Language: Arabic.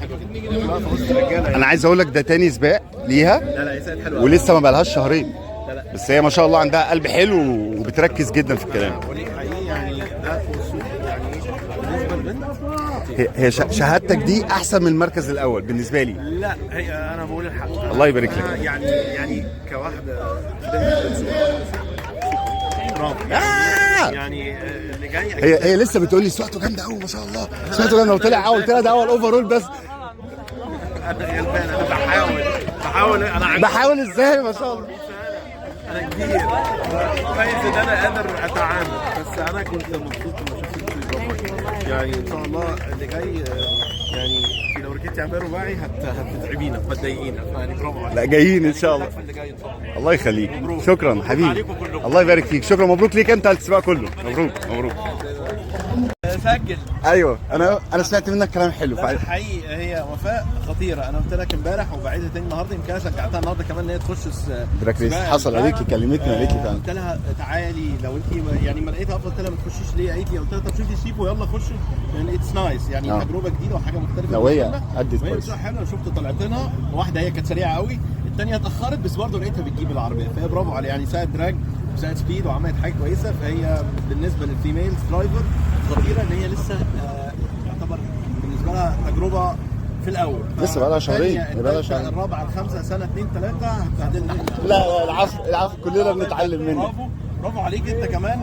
حلوه جدا في وسط الرجاله. انا عايز اقول لك ده تاني سباق ليها، لا لا، هي ساعات حلوه ولسه ما بقالهاش شهرين، لا لا، بس هي ما شاء الله عندها قلب حلو وبتركز جدا في الكلام. وليه حقيقي يعني ده في السوق يعني بالنسبه للبنت. هي شهادتك دي احسن من المركز الاول بالنسبه لي. لا هي انا بقول الحق. الله يبارك لك. يعني كواحده بنت برافو يعني اللي جاي هي لسه بتقول لي سواقته جامده قوي ما شاء الله، سواقته جامده، وطلع ده اول اوفرول بس. انا غلبان، انا بحاول انا بحاول ازاي ما شاء الله. انا كبير كويس ان انا قادر اتعامل، بس انا كنت مبسوط لما شفت البرافو يعني ان شاء الله اللي جاي يعني لو ركبتي عمال رباعي هتتعبينا هتضايقينا يعني برافو عليك. لا جايين ان شاء الله. اللي جاي ان شاء الله. الله يخليك، شكرا حبيبي، عليكم كلكم. الله يبارك فيك، شكرا، مبروك ليك انت السباق كله، مبروك مبروك. سجل. ايوه انا سمعت منك كلام حلو لا حقيقي هي وفاء خطيره، انا قلت لك امبارح وبعيدها تاني النهارده، يمكن انا شجعتها النهارده كمان ان هي تخش دراك ريس. حصل عليك كلمتني قالت لي فعلا، قلت لها تعالي لو انت يعني ما لقيتها افضل، قلت لها ما تخشيش ليه؟ قالت لي قلت لها طب شوفي شيبو يلا خشي يعني اتس نايس يعني تجربه جديده وحاجه مختلفه. لو هي ادت كويس حلوه، شفت طلعت لها واحده هي كانت سريعه قوي، الثانيه اتاخرت بس برضه لقيتها بتجيب العربيه، فهي برافو عليها يعني ساعه دراج وساعه سبيد وعملت حاجه كويسه. فهي بالنسبه للفيميل درايفر خطيره ان هي لسه يعتبر بالنسبه لها تجربه في الاول، لسه بقى لها شهرين، بقى لها شهرين، الرابعه الخامسه سنه 2 3 هتبهدلنا. لا العفو كلنا بنتعلم منك. برافو عليك انت كمان.